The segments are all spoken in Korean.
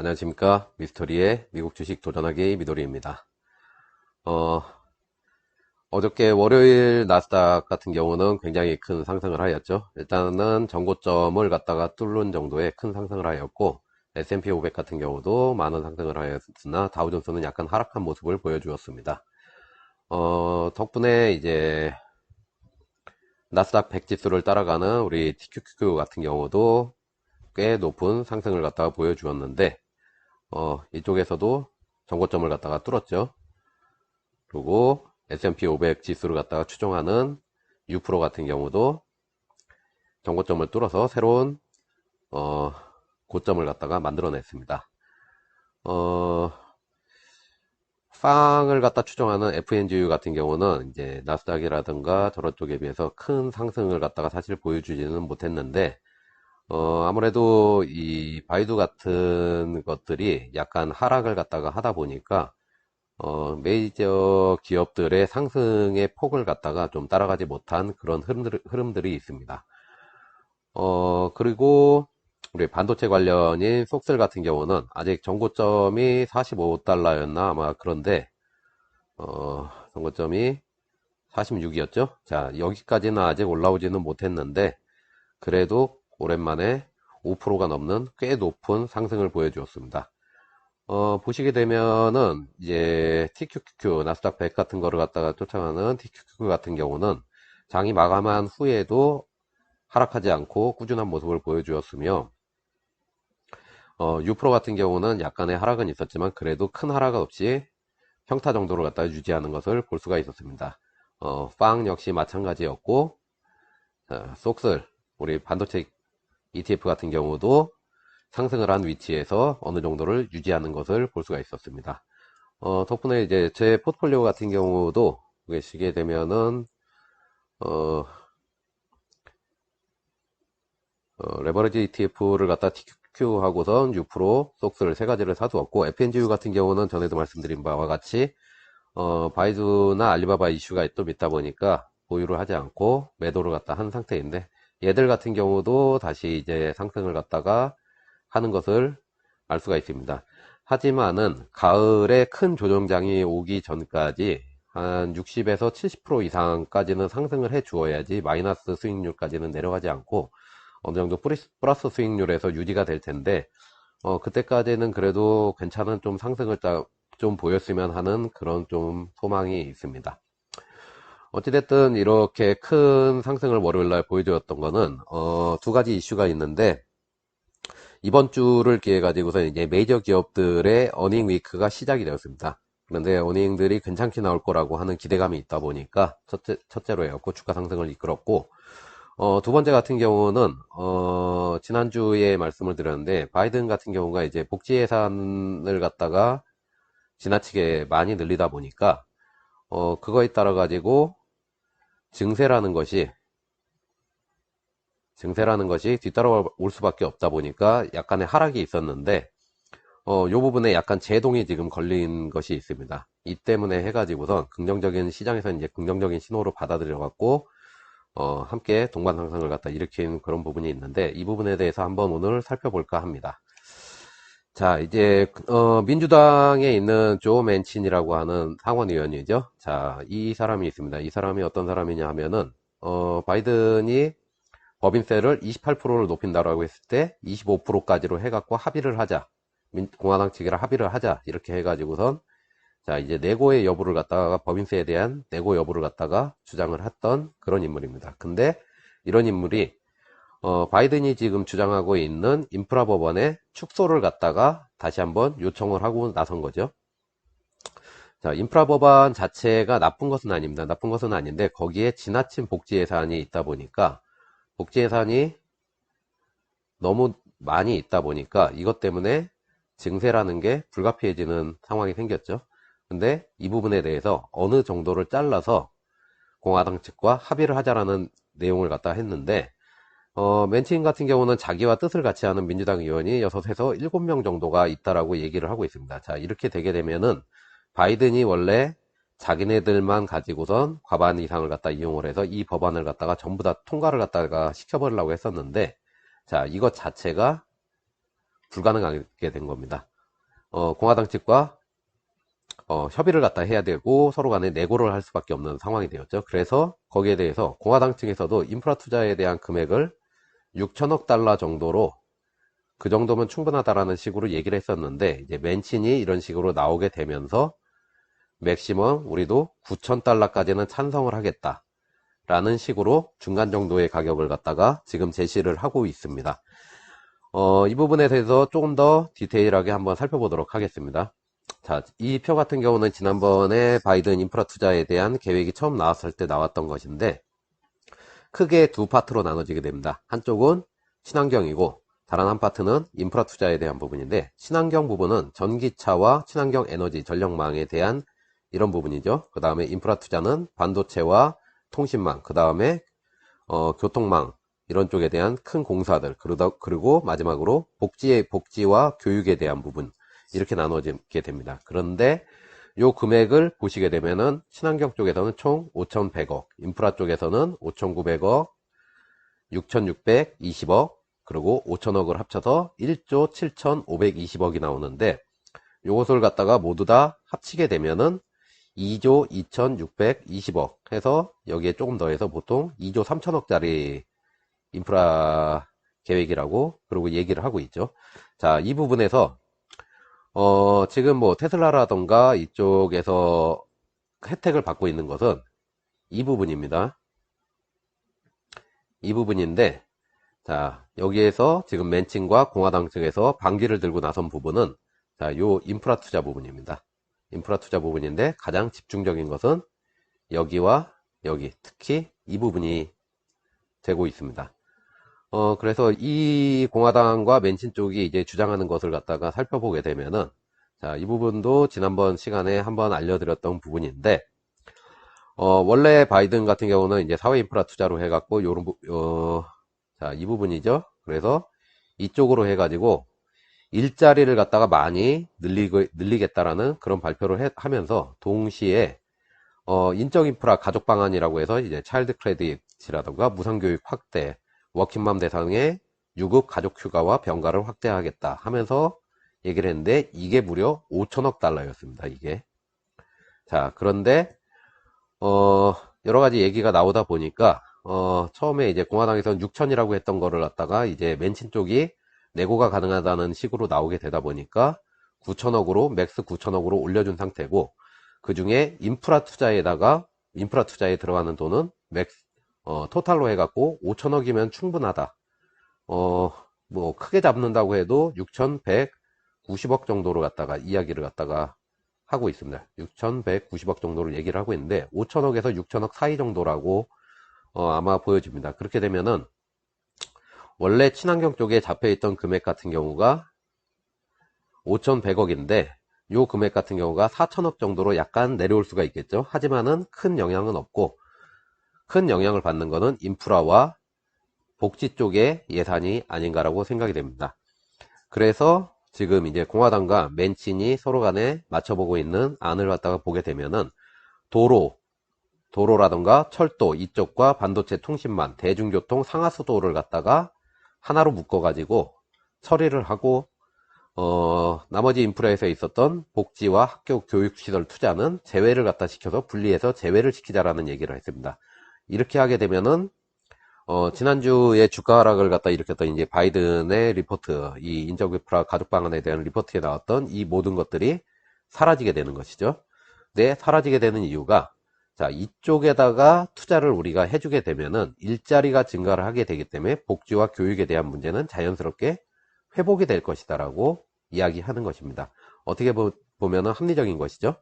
안녕하십니까. 미스터리의 미국 주식 도전하기 미도리입니다. 어저께 월요일 나스닥 같은 경우는 굉장히 큰 상승을 하였죠. 일단은 전고점을 갖다가 뚫는 정도의 큰 상승을 하였고, S&P 500 같은 경우도 많은 상승을 하였으나 다우존스는 약간 하락한 모습을 보여주었습니다. 덕분에 이제 나스닥 100 지수를 따라가는 우리 TQQQ 같은 경우도 꽤 높은 상승을 갖다가 보여주었는데, 이쪽에서도 전고점을 갖다가 뚫었죠. 그리고 S&P 500 지수를 갖다가 추종하는 U-프로 같은 경우도 전고점을 뚫어서 새로운 고점을 갖다가 만들어냈습니다. 팡을 갖다 추종하는 FNGU 같은 경우는 이제 나스닥이라든가 저런 쪽에 비해서 큰 상승을 갖다가 사실 보여주지는 못했는데, 아무래도 이 바이두 같은 것들이 약간 하락을 갖다가 하다 보니까 메이저 기업들의 상승의 폭을 갖다가 좀 따라가지 못한 그런 흐름들이 있습니다. 그리고 우리 반도체 관련인 속셀 같은 경우는 아직 전고점이 45달러였나 아마 그런데, 전고점이 46이었죠. 자, 여기까지는 아직 올라오지는 못했는데, 그래도 오랜만에 5%가 넘는 꽤 높은 상승을 보여주었습니다. 보시게 되면은 이제 TQQQ 나스닥 100 같은 거를 갖다가 쫓아가는 TQQQ 같은 경우는 장이 마감한 후에도 하락하지 않고 꾸준한 모습을 보여주었으며, U-프로 같은 경우는 약간의 하락은 있었지만 그래도 큰 하락 없이 평타 정도를 갖다가 유지하는 것을 볼 수가 있었습니다. 빵 역시 마찬가지였고, 속슬 우리 반도체 ETF 같은 경우도 상승을 한 위치에서 어느 정도를 유지하는 것을 볼 수가 있었습니다. 덕분에 이제 제 포트폴리오 같은 경우도 보시게 되면은, 레버리지 ETF를 갖다 TQQ 하고선 U-프로, 속스를 세 가지를 사두었고, FNGU 같은 경우는 전에도 말씀드린 바와 같이, 바이두나 알리바바 이슈가 좀 있다 보니까 보유를 하지 않고 매도를 갖다 한 상태인데, 얘들 같은 경우도 다시 이제 상승을 갖다가 하는 것을 알 수가 있습니다. 하지만은 가을에 큰 조정장이 오기 전까지 한 60에서 70% 이상까지는 상승을 해 주어야지 마이너스 수익률까지는 내려가지 않고 어느 정도 플러스 수익률에서 유지가 될 텐데, 그때까지는 그래도 괜찮은 좀 상승을 좀 보였으면 하는 그런 좀 소망이 있습니다. 어찌됐든 이렇게 큰 상승을 월요일날 보여주었던 거는 두 가지 이슈가 있는데, 이번 주를 기해 가지고서 이제 메이저 기업들의 어닝 위크가 시작이 되었습니다. 그런데 어닝들이 괜찮게 나올 거라고 하는 기대감이 있다 보니까 첫째로 해갖고 주가 상승을 이끌었고, 두 번째 같은 경우는 지난주에 말씀을 드렸는데, 바이든 같은 경우가 이제 복지 예산을 갖다가 지나치게 많이 늘리다 보니까 그거에 따라 가지고 증세라는 것이 뒤따라올 수밖에 없다 보니까 약간의 하락이 있었는데, 요 부분에 약간 제동이 지금 걸린 것이 있습니다. 이 때문에 해가지고선 긍정적인 시장에서 이제 긍정적인 신호로 받아들여 갖고 함께 동반 상승을 갖다 일으킨 그런 부분이 있는데, 이 부분에 대해서 한번 오늘 살펴볼까 합니다. 자, 이제 민주당에 있는 조 맨친이라고 하는 상원의원이죠. 자, 이 사람이 있습니다. 이 사람이 어떤 사람이냐 하면은 바이든이 법인세를 28%를 높인다라고 했을 때 25%까지로 해갖고 합의를 하자, 공화당 측이랑 합의를 하자, 이렇게 해가지고선 자 이제 내고의 여부를 갖다가, 법인세에 대한 내고 여부를 갖다가 주장을 했던 그런 인물입니다. 근데 이런 인물이 바이든이 지금 주장하고 있는 인프라 법안의 축소를 갖다가 다시 한번 요청을 하고 나선 거죠. 자, 인프라 법안 자체가 나쁜 것은 아닙니다. 나쁜 것은 아닌데 거기에 지나친 복지 예산이 있다 보니까, 복지 예산이 너무 많이 있다 보니까 이것 때문에 증세라는 게 불가피해지는 상황이 생겼죠. 근데 이 부분에 대해서 어느 정도를 잘라서 공화당 측과 합의를 하자라는 내용을 갖다 했는데, 맨친 같은 경우는 자기와 뜻을 같이 하는 민주당 의원이 6에서 7명 정도가 있다라고 얘기를 하고 있습니다. 자, 이렇게 되게 되면은 바이든이 원래 자기네들만 가지고선 과반 이상을 갖다 이용을 해서 이 법안을 갖다가 전부 다 통과를 갖다가 시켜버리려고 했었는데, 자, 이것 자체가 불가능하게 된 겁니다. 공화당 측과 협의를 갖다 해야 되고 서로 간에 내고를 할 수밖에 없는 상황이 되었죠. 그래서 거기에 대해서 공화당 측에서도 인프라 투자에 대한 금액을 6천억 달러 정도로 그 정도면 충분하다라는 식으로 얘기를 했었는데, 이제 맨친이 이런 식으로 나오게 되면서 맥시멈 우리도 9천 달러까지는 찬성을 하겠다 라는 식으로 중간 정도의 가격을 갖다가 지금 제시를 하고 있습니다. 이 부분에 대해서 조금 더 디테일하게 한번 살펴보도록 하겠습니다. 자, 이 표 같은 경우는 지난번에 바이든 인프라 투자에 대한 계획이 처음 나왔을 때 나왔던 것인데, 크게 두 파트로 나눠지게 됩니다. 한쪽은 친환경이고 다른 한 파트는 인프라 투자에 대한 부분인데, 친환경 부분은 전기차와 친환경 에너지 전력망에 대한 이런 부분이죠. 그 다음에 인프라 투자는 반도체와 통신망, 그 다음에 교통망 이런 쪽에 대한 큰 공사들, 그리고 마지막으로 복지와 교육에 대한 부분, 이렇게 나눠지게 됩니다. 그런데 요 금액을 보시게 되면은 친환경 쪽에서는 총 5,100억, 인프라 쪽에서는 5,900억, 6,620억, 그리고 5,000억을 합쳐서 1조 7,520억이 나오는데, 요것을 갖다가 모두 다 합치게 되면은 2조 2,620억 해서 여기에 조금 더해서 보통 2조 3천억짜리 인프라 계획이라고 그리고 얘기를 하고 있죠. 자, 이 부분에서 지금 뭐 테슬라라던가 이쪽에서 혜택을 받고 있는 것은 이 부분입니다. 이 부분인데, 자, 여기에서 지금 맨친과 공화당 측에서 반기를 들고 나선 부분은 자, 요 인프라 투자 부분입니다. 인프라 투자 부분인데 가장 집중적인 것은 여기와 여기, 특히 이 부분이 되고 있습니다. 그래서 이 공화당과 맨친 쪽이 이제 주장하는 것을 갖다가 살펴보게 되면은, 자, 이 부분도 지난번 시간에 한번 알려드렸던 부분인데, 원래 바이든 같은 경우는 이제 사회 인프라 투자로 해갖고, 자, 이 부분이죠. 그래서 이쪽으로 해가지고, 일자리를 갖다가 많이 늘리겠다라는 그런 발표를 하면서, 동시에, 인적 인프라 가족 방안이라고 해서 이제 차일드 크레딧이라던가 무상교육 확대, 워킹맘 대상의 유급 가족 휴가와 병가를 확대하겠다 하면서 얘기를 했는데, 이게 무려 5천억 달러였습니다. 이게. 자, 그런데 여러 가지 얘기가 나오다 보니까 처음에 이제 공화당에서는 6천이라고 했던 거를 갖다가 이제 맨친 쪽이 내고가 가능하다는 식으로 나오게 되다 보니까 9천억으로 맥스 9천억으로 올려준 상태고, 그 중에 인프라 투자에 들어가는 돈은 토탈로 해갖고 5천억이면 충분하다. 뭐 크게 잡는다고 해도 6,190억 정도로 갖다가 이야기를 갖다가 하고 있습니다. 6,190억 정도를 얘기를 하고 있는데 5천억에서 6천억 사이 정도라고 아마 보여집니다. 그렇게 되면은 원래 친환경 쪽에 잡혀있던 금액 같은 경우가 5,100억인데 요 금액 같은 경우가 4천억 정도로 약간 내려올 수가 있겠죠. 하지만은 큰 영향은 없고, 큰 영향을 받는 것은 인프라와 복지 쪽의 예산이 아닌가라고 생각이 됩니다. 그래서 지금 이제 공화당과 맨친이 서로 간에 맞춰보고 있는 안을 갖다가 보게 되면은 도로라던가 철도 이쪽과 반도체 통신망, 대중교통 상하수도를 갖다가 하나로 묶어가지고 처리를 하고, 나머지 인프라에서 있었던 복지와 학교 교육시설 투자는 제외를 갖다 시켜서 분리해서 제외를 시키자라는 얘기를 했습니다. 이렇게 하게 되면은 지난주에 주가 하락을 갖다 일으켰던 이제 바이든의 리포트, 이 인적 인프라 가족 방안에 대한 리포트에 나왔던 이 모든 것들이 사라지게 되는 것이죠. 근데 사라지게 되는 이유가, 자, 이쪽에다가 투자를 우리가 해주게 되면은 일자리가 증가를 하게 되기 때문에 복지와 교육에 대한 문제는 자연스럽게 회복이 될 것이다라고 이야기하는 것입니다. 어떻게 보면은 합리적인 것이죠.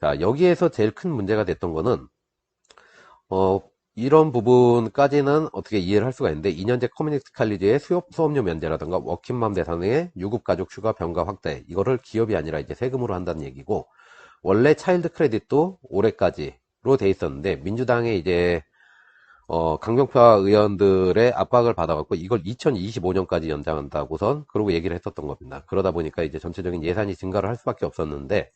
자, 여기에서 제일 큰 문제가 됐던 거는 이런 부분까지는 어떻게 이해를 할 수가 있는데, 2년제 커뮤니티 칼리지의 수업료 면제라든가 워킹맘 대상의 유급가족 휴가 병가 확대, 이거를 기업이 아니라 이제 세금으로 한다는 얘기고, 원래 차일드 크레딧도 올해까지로 돼 있었는데 민주당의 이제 강경파 의원들의 압박을 받아갖고 이걸 2025년까지 연장한다고선 그러고 얘기를 했었던 겁니다. 그러다 보니까 이제 전체적인 예산이 증가를 할 수밖에 없었는데,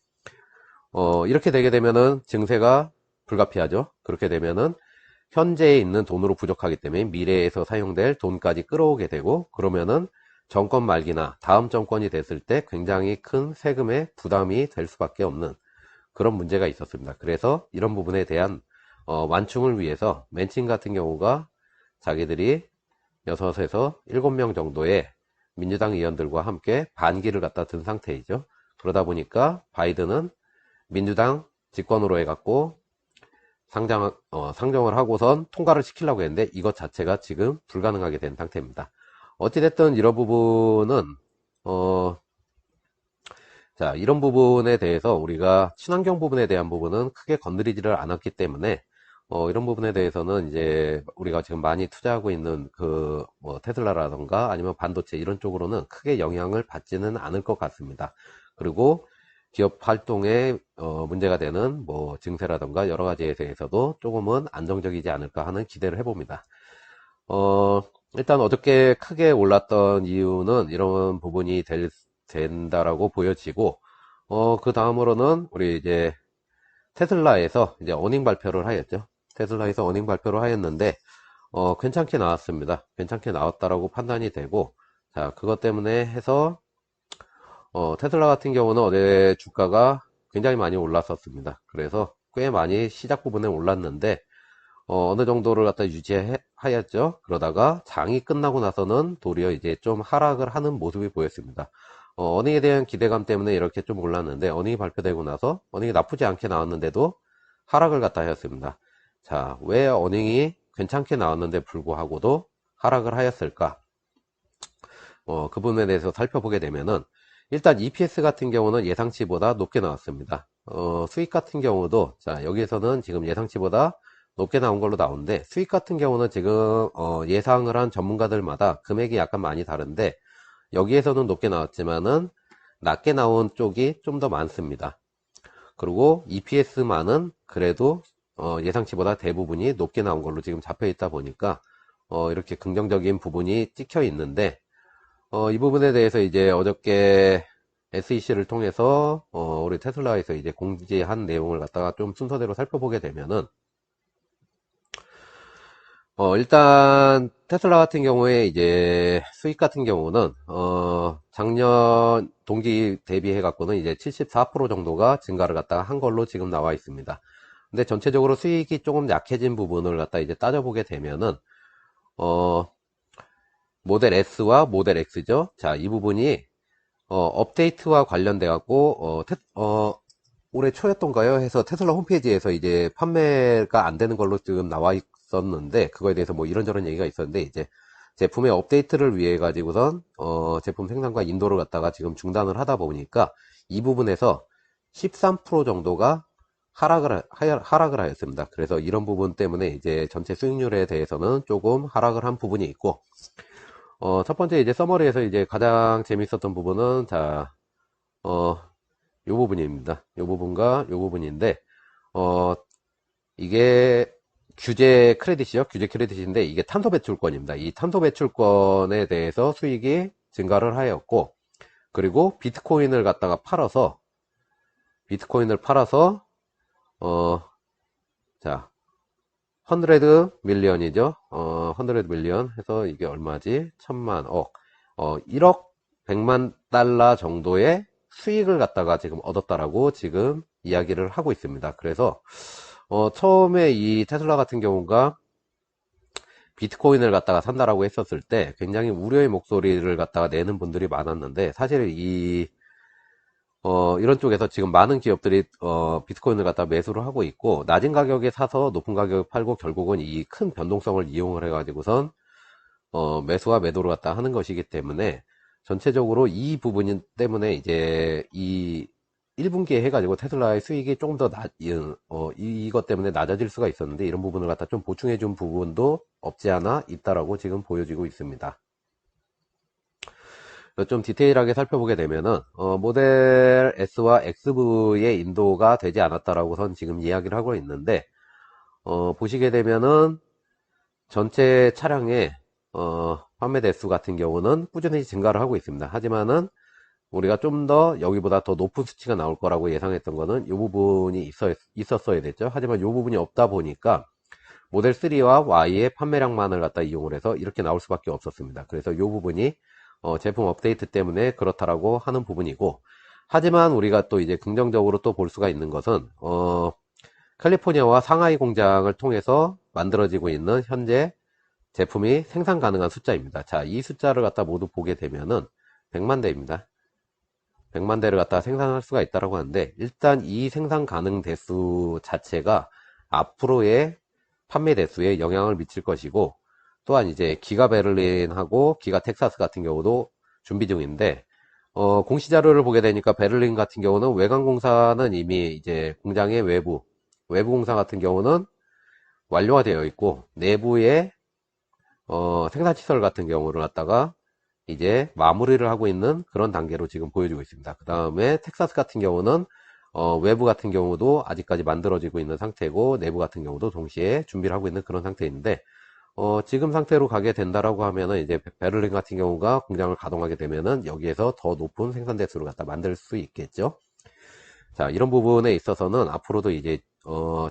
이렇게 되게 되면은 증세가 불가피하죠. 그렇게 되면은 현재에 있는 돈으로 부족하기 때문에 미래에서 사용될 돈까지 끌어오게 되고, 그러면은 정권 말기나 다음 정권이 됐을 때 굉장히 큰 세금의 부담이 될 수밖에 없는 그런 문제가 있었습니다. 그래서 이런 부분에 대한 완충을 위해서 맨친 같은 경우가 자기들이 6에서 7명 정도의 민주당 의원들과 함께 반기를 갖다 든 상태이죠. 그러다 보니까 바이든은 민주당 집권으로 해갖고 상정을 하고선 통과를 시키려고 했는데 이것 자체가 지금 불가능하게 된 상태입니다. 어찌됐든 이런 부분은 자, 이런 부분에 대해서 우리가 친환경 부분에 대한 부분은 크게 건드리지를 않았기 때문에 이런 부분에 대해서는 이제 우리가 지금 많이 투자하고 있는 그 뭐 테슬라라던가 아니면 반도체 이런 쪽으로는 크게 영향을 받지는 않을 것 같습니다. 그리고 기업 활동에 문제가 되는 뭐 증세라던가 여러 가지에 대해서도 조금은 안정적이지 않을까 하는 기대를 해봅니다. 일단 어저께 크게 올랐던 이유는 이런 부분이 된다라고 보여지고, 그 다음으로는 우리 이제 테슬라에서 이제 어닝 발표를 하였죠. 테슬라에서 어닝 발표를 하였는데, 괜찮게 나왔습니다. 괜찮게 나왔다라고 판단이 되고, 자, 그것 때문에 해서, 테슬라 같은 경우는 어제 주가가 굉장히 많이 올랐었습니다. 그래서 꽤 많이 시작 부분에 올랐는데, 어느 정도를 갖다 유지하였죠. 그러다가 장이 끝나고 나서는 도리어 이제 좀 하락을 하는 모습이 보였습니다. 어닝에 대한 기대감 때문에 이렇게 좀 올랐는데, 어닝이 발표되고 나서 어닝이 나쁘지 않게 나왔는데도 하락을 갖다 하였습니다. 자, 왜 어닝이 괜찮게 나왔는데 불구하고도 하락을 하였을까? 그 부분에 대해서 살펴보게 되면은, 일단 EPS 같은 경우는 예상치보다 높게 나왔습니다. 수익 같은 경우도, 자, 여기에서는 지금 예상치보다 높게 나온 걸로 나오는데, 수익 같은 경우는 지금 예상을 한 전문가들마다 금액이 약간 많이 다른데, 여기에서는 높게 나왔지만은 낮게 나온 쪽이 좀 더 많습니다. 그리고 EPS만은 그래도 예상치보다 대부분이 높게 나온 걸로 지금 잡혀 있다 보니까 이렇게 긍정적인 부분이 찍혀 있는데, 이 부분에 대해서 이제 어저께 SEC를 통해서 우리 테슬라에서 이제 공지한 내용을 갖다가 좀 순서대로 살펴보게 되면은, 일단 테슬라 같은 경우에 이제 수익 같은 경우는 작년 동기 대비해 갖고는 이제 74% 정도가 증가를 갖다가 한 걸로 지금 나와 있습니다. 근데 전체적으로 수익이 조금 약해진 부분을 갖다 이제 따져보게 되면은 모델 S와 모델 X죠. 자, 이 부분이 업데이트와 관련돼 갖고 올해 초였던가요? 해서 테슬라 홈페이지에서 이제 판매가 안 되는 걸로 지금 나와 있었는데, 그거에 대해서 뭐 이런저런 얘기가 있었는데, 이제 제품의 업데이트를 위해 가지고선 제품 생산과 인도를 갖다가 지금 중단을 하다 보니까 이 부분에서 13% 정도가 하락을 하였습니다. 그래서 이런 부분 때문에 이제 전체 수익률에 대해서는 조금 하락을 한 부분이 있고, 첫 번째 이제 서머리에서 이제 가장 재밌었던 부분은, 자, 요 부분입니다. 요 부분과 요 부분인데, 이게 규제 크레딧이요. 규제 크레딧인데, 이게 탄소 배출권입니다. 이 탄소 배출권에 대해서 수익이 증가를 하였고, 그리고 비트코인을 팔아서, 자, 100 밀리언이죠. 100 밀리언 해서 이게 얼마지? 1000만, 1억 100만 달러 정도의 수익을 갖다가 지금 얻었다라고 지금 이야기를 하고 있습니다. 그래서 처음에 이 테슬라 같은 경우가 비트코인을 갖다가 산다라고 했었을 때 굉장히 우려의 목소리를 갖다가 내는 분들이 많았는데, 사실 이런 쪽에서 지금 많은 기업들이 비트코인을 갖다 매수를 하고 있고, 낮은 가격에 사서 높은 가격에 팔고, 결국은 이 큰 변동성을 이용을 해가지고선 매수와 매도를 갖다 하는 것이기 때문에, 전체적으로 이 부분 때문에 이제 이 1분기에 해가지고 테슬라의 수익이 조금 더 이것 때문에 낮아질 수가 있었는데, 이런 부분을 갖다 좀 보충해 준 부분도 없지 않아 있다라고 지금 보여지고 있습니다. 좀 디테일하게 살펴보게 되면은 모델 S와 XV의 인도가 되지 않았다라고선 지금 이야기를 하고 있는데, 보시게 되면은 전체 차량의 판매 대수 같은 경우는 꾸준히 증가를 하고 있습니다. 하지만은 우리가 좀 더 여기보다 더 높은 수치가 나올 거라고 예상했던 거는 이 부분이 있었어야 됐죠. 하지만 이 부분이 없다 보니까 모델 3와 Y의 판매량만을 갖다 이용을 해서 이렇게 나올 수밖에 없었습니다. 그래서 이 부분이 제품 업데이트 때문에 그렇다라고 하는 부분이고, 하지만 우리가 또 이제 긍정적으로 또 볼 수가 있는 것은, 캘리포니아와 상하이 공장을 통해서 만들어지고 있는 현재 제품이 생산 가능한 숫자입니다. 자, 이 숫자를 갖다 모두 보게 되면은 100만 대입니다. 100만 대를 갖다 생산할 수가 있다라고 하는데, 일단 이 생산 가능 대수 자체가 앞으로의 판매 대수에 영향을 미칠 것이고, 또한 이제 기가 베를린하고 기가 텍사스 같은 경우도 준비 중인데, 공시 자료를 보게 되니까 베를린 같은 경우는 외관 공사는 이미 이제 공장의 외부 공사 같은 경우는 완료가 되어 있고, 내부의 생산 시설 같은 경우를 갖다가 이제 마무리를 하고 있는 그런 단계로 지금 보여지고 있습니다. 그 다음에 텍사스 같은 경우는 외부 같은 경우도 아직까지 만들어지고 있는 상태고, 내부 같은 경우도 동시에 준비를 하고 있는 그런 상태인데, 지금 상태로 가게 된다라고 하면은 이제 베를린 같은 경우가 공장을 가동하게 되면은 여기에서 더 높은 생산 대수를 갖다 만들 수 있겠죠. 자, 이런 부분에 있어서는 앞으로도 이제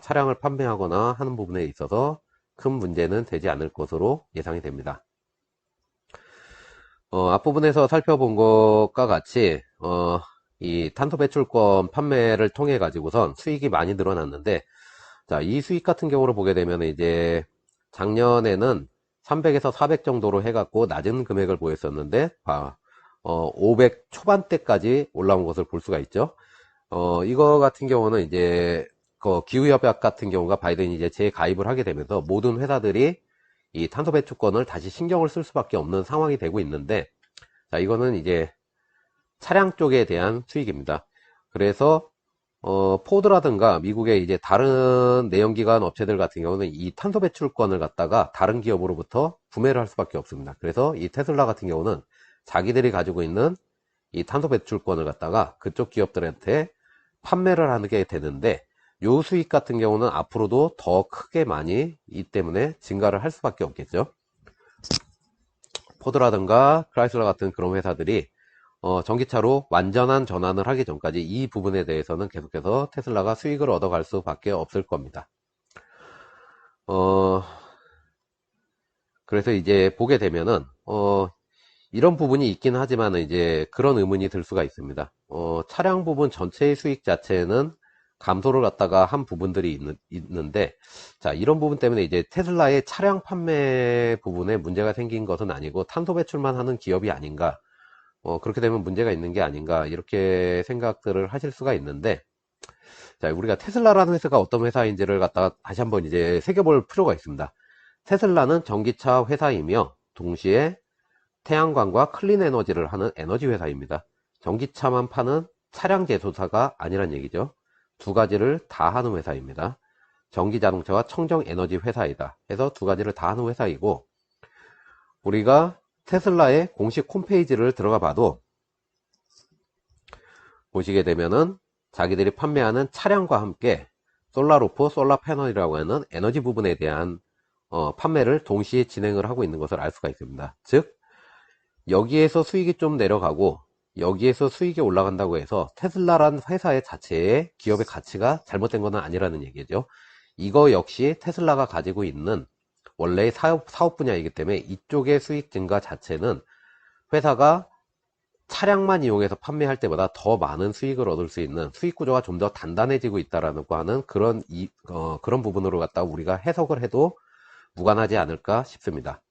차량을 판매하거나 하는 부분에 있어서 큰 문제는 되지 않을 것으로 예상이 됩니다. 앞부분에서 살펴본 것과 같이 이 탄소 배출권 판매를 통해 가지고선 수익이 많이 늘어났는데, 자, 이 수익 같은 경우를 보게 되면 이제 작년에는 300에서 400 정도로 해갖고 낮은 금액을 보였었는데, 500 초반대까지 올라온 것을 볼 수가 있죠. 이거 같은 경우는 이제 그 기후협약 같은 경우가 바이든이 이제 재가입을 하게 되면서 모든 회사들이 이 탄소 배출권을 다시 신경을 쓸 수밖에 없는 상황이 되고 있는데, 자, 이거는 이제 차량 쪽에 대한 수익입니다. 그래서 포드라든가 미국의 이제 다른 내연기관 업체들 같은 경우는 이 탄소 배출권을 갖다가 다른 기업으로부터 구매를 할 수밖에 없습니다. 그래서 이 테슬라 같은 경우는 자기들이 가지고 있는 이 탄소 배출권을 갖다가 그쪽 기업들한테 판매를 하게 되는데, 요 수익 같은 경우는 앞으로도 더 크게 많이 이 때문에 증가를 할 수밖에 없겠죠. 포드라든가 크라이슬러 같은 그런 회사들이 전기차로 완전한 전환을 하기 전까지 이 부분에 대해서는 계속해서 테슬라가 수익을 얻어갈 수밖에 없을 겁니다. 그래서 이제 보게 되면은 이런 부분이 있긴 하지만 이제 그런 의문이 들 수가 있습니다. 차량 부분 전체의 수익 자체는 감소를 갖다가 한 부분들이 있는데, 자, 이런 부분 때문에 이제 테슬라의 차량 판매 부분에 문제가 생긴 것은 아니고 탄소 배출만 하는 기업이 아닌가, 그렇게 되면 문제가 있는 게 아닌가, 이렇게 생각들을 하실 수가 있는데, 자, 우리가 테슬라라는 회사가 어떤 회사인지를 갖다가 다시 한번 이제 새겨볼 필요가 있습니다. 테슬라는 전기차 회사이며 동시에 태양광과 클린 에너지를 하는 에너지 회사입니다. 전기차만 파는 차량 제조사가 아니란 얘기죠. 두 가지를 다 하는 회사입니다. 전기 자동차와 청정 에너지 회사이다 해서 두 가지를 다 하는 회사이고, 우리가 테슬라의 공식 홈페이지를 들어가 봐도 보시게 되면은 자기들이 판매하는 차량과 함께 솔라루프, 솔라 패널이라고 하는 에너지 부분에 대한 판매를 동시에 진행을 하고 있는 것을 알 수가 있습니다. 즉, 여기에서 수익이 좀 내려가고 여기에서 수익이 올라간다고 해서 테슬라란 회사의 자체의 기업의 가치가 잘못된 것은 아니라는 얘기죠. 이거 역시 테슬라가 가지고 있는 원래의 사업 분야이기 때문에 이쪽의 수익 증가 자체는 회사가 차량만 이용해서 판매할 때보다 더 많은 수익을 얻을 수 있는 수익 구조가 좀 더 단단해지고 있다라고 하는 그런 부분으로 갖다 우리가 해석을 해도 무관하지 않을까 싶습니다.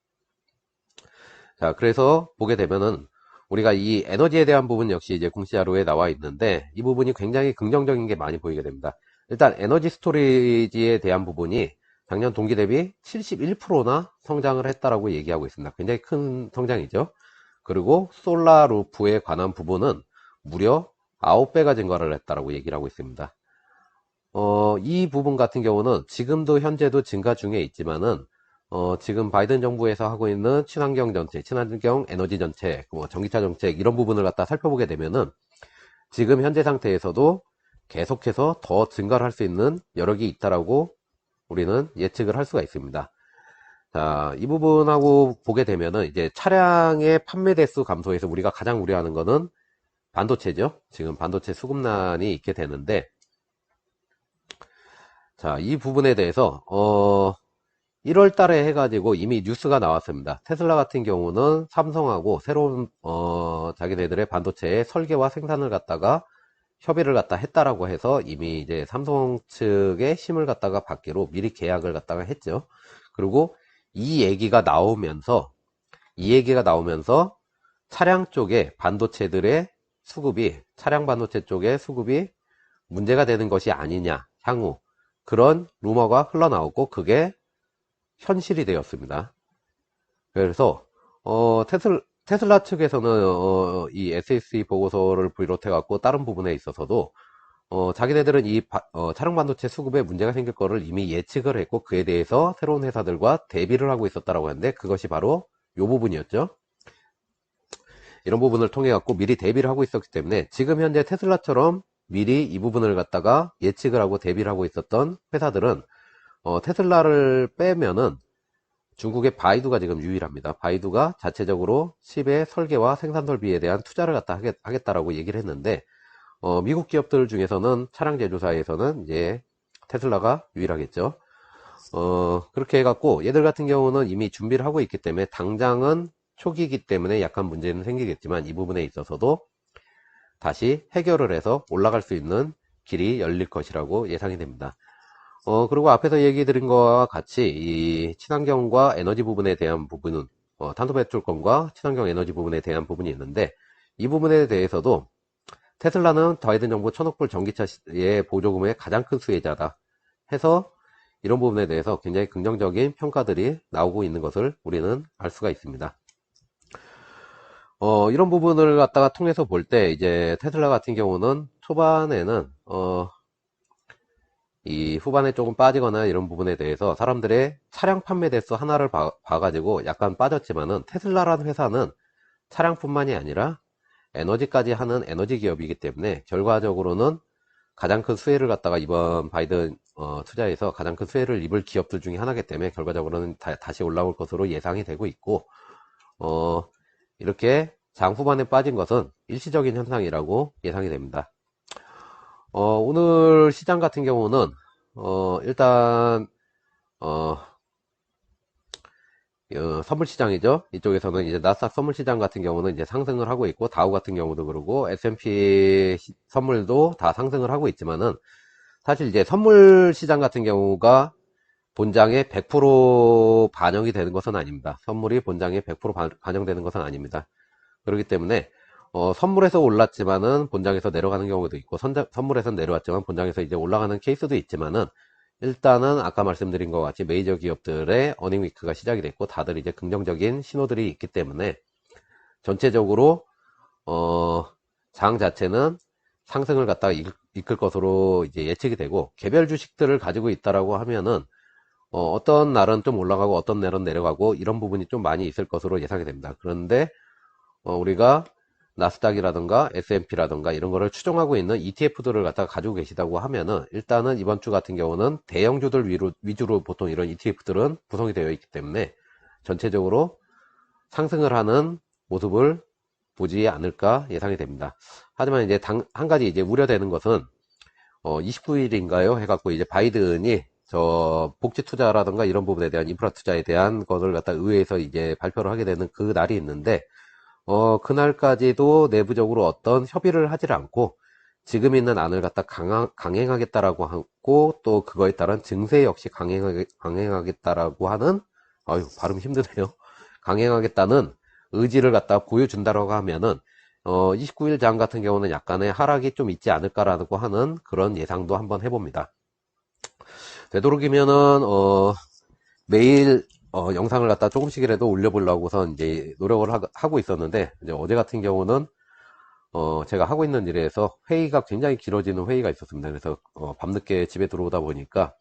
자, 그래서 보게 되면은 우리가 이 에너지에 대한 부분 역시 이제 공시자료에 나와 있는데, 이 부분이 굉장히 긍정적인 게 많이 보이게 됩니다. 일단 에너지 스토리지에 대한 부분이 작년 동기 대비 71%나 성장을 했다라고 얘기하고 있습니다. 굉장히 큰 성장이죠. 그리고 솔라 루프에 관한 부분은 무려 9배가 증가를 했다라고 얘기를 하고 있습니다. 이 부분 같은 경우는 지금도 현재도 증가 중에 있지만은 지금 바이든 정부에서 하고 있는 친환경 정책, 친환경 에너지 정책, 뭐 전기차 정책 이런 부분을 갖다 살펴보게 되면은 지금 현재 상태에서도 계속해서 더 증가를 할 수 있는 여력이 있다라고 우리는 예측을 할 수가 있습니다. 자, 이 부분하고 보게 되면은 이제 차량의 판매 대수 감소에서 우리가 가장 우려하는 거는 반도체죠. 지금 반도체 수급난이 있게 되는데, 자, 이 부분에 대해서 1월 달에 해가지고 이미 뉴스가 나왔습니다. 테슬라 같은 경우는 삼성하고 새로운 자기네들의 반도체의 설계와 생산을 갖다가 협의를 갖다 했다라고 해서 이미 이제 삼성 측의 힘을 갖다가 받기로 미리 계약을 갖다가 했죠. 그리고 이 얘기가 나오면서 차량 쪽에 반도체들의 수급이, 차량 반도체 쪽의 수급이 문제가 되는 것이 아니냐, 향후 그런 루머가 흘러나오고 그게 현실이 되었습니다. 그래서 테슬라 측에서는 이 SEC 보고서를 비롯해 갖고 다른 부분에 있어서도 자기네들은 이 차량 반도체 수급에 문제가 생길 거를 이미 예측을 했고 그에 대해서 새로운 회사들과 대비를 하고 있었다라고 하는데 그것이 바로 이 부분이었죠. 이런 부분을 통해 갖고 미리 대비를 하고 있었기 때문에 지금 현재 테슬라처럼 미리 이 부분을 갖다가 예측을 하고 대비를 하고 있었던 회사들은 테슬라를 빼면은 중국의 바이두가 지금 유일합니다. 바이두가 자체적으로 칩의 설계와 생산 설비에 대한 투자를 갖다 하겠다라고 얘기를 했는데 미국 기업들 중에서는 차량 제조사에서는 이제 테슬라가 유일하겠죠. 그렇게 해갖고 얘들 같은 경우는 이미 준비를 하고 있기 때문에 당장은 초기이기 때문에 약간 문제는 생기겠지만 이 부분에 있어서도 다시 해결을 해서 올라갈 수 있는 길이 열릴 것이라고 예상이 됩니다. 그리고 앞에서 얘기 드린 것과 같이 이 친환경과 에너지 부분에 대한 부분은 탄소 배출권과 친환경 에너지 부분에 대한 부분이 있는데 이 부분에 대해서도 테슬라는 바이든 정부 1,000억 불 전기차의 보조금의 가장 큰 수혜자다 해서 이런 부분에 대해서 굉장히 긍정적인 평가들이 나오고 있는 것을 우리는 알 수가 있습니다. 이런 부분을 갖다가 통해서 볼 때 이제 테슬라 같은 경우는 초반에는 이 후반에 조금 빠지거나 이런 부분에 대해서 사람들의 차량 판매 대수 하나를 봐가지고 약간 빠졌지만은 테슬라라는 회사는 차량뿐만이 아니라 에너지까지 하는 에너지 기업이기 때문에 결과적으로는 가장 큰 수혜를 갖다가 이번 바이든 투자에서 가장 큰 수혜를 입을 기업들 중에 하나이기 때문에 결과적으로는 다시 올라올 것으로 예상이 되고 있고 이렇게 장 후반에 빠진 것은 일시적인 현상이라고 예상이 됩니다. 오늘 시장 같은 경우는 일단 선물 시장이죠. 이쪽에서는 이제 나스닥 선물 시장 같은 경우는 이제 상승을 하고 있고 다우 같은 경우도 그러고 S&P 선물도 다 상승을 하고 있지만은 사실 이제 선물 시장 같은 경우가 본장에 100% 반영이 되는 것은 아닙니다. 선물이 본장에 100% 반영되는 것은 아닙니다. 그렇기 때문에 선물에서 올랐지만은 본장에서 내려가는 경우도 있고 선물에서 내려왔지만 본장에서 이제 올라가는 케이스도 있지만은 일단은 아까 말씀드린 것 같이 메이저 기업들의 어닝 위크가 시작이 됐고 다들 이제 긍정적인 신호들이 있기 때문에 전체적으로 장 자체는 상승을 갖다가 이끌 것으로 이제 예측이 되고 개별 주식들을 가지고 있다라고 하면은 어떤 날은 좀 올라가고 어떤 날은 내려가고 이런 부분이 좀 많이 있을 것으로 예상이 됩니다. 그런데 우리가 나스닥이라든가 S&P라든가 이런 거를 추종하고 있는 ETF들을 갖다가 가지고 계시다고 하면은 일단은 이번 주 같은 경우는 대형주들 위주로 보통 이런 ETF들은 구성이 되어 있기 때문에 전체적으로 상승을 하는 모습을 보지 않을까 예상이 됩니다. 하지만 이제 한 가지 이제 우려되는 것은 29일인가요? 해갖고 이제 바이든이 저 복지 투자라든가 이런 부분에 대한 인프라 투자에 대한 것을 갖다 의회에서 이제 발표를 하게 되는 그 날이 있는데 그날까지도 내부적으로 어떤 협의를 하질 않고 지금 있는 안을 갖다 강행하겠다라고 하고 또 그거에 따른 증세 역시 강행하겠다라고 하는 발음 힘드네요. 강행하겠다는 의지를 갖다 보여준다라고 하면은 29일 장 같은 경우는 약간의 하락이 좀 있지 않을까라고 하는 그런 예상도 한번 해봅니다. 되도록이면은 매일 영상을 갖다 조금씩이라도 올려보려고선 이제 노력을 하고 있었는데 이제 어제 같은 경우는 제가 하고 있는 일에서 회의가 굉장히 길어지는 회의가 있었습니다. 그래서 밤늦게 집에 들어오다 보니까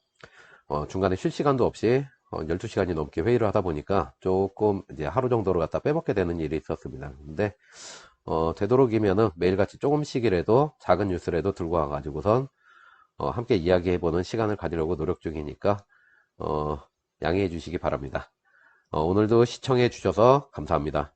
중간에 쉴 시간도 없이 12시간이 넘게 회의를 하다 보니까 조금 이제 하루 정도를 갖다 빼먹게 되는 일이 있었습니다. 근데 되도록이면은 매일같이 조금씩이라도 작은 뉴스라도 들고 와가지고선 함께 이야기해보는 시간을 가지려고 노력 중이니까 양해해 주시기 바랍니다. 오늘도 시청해 주셔서 감사합니다.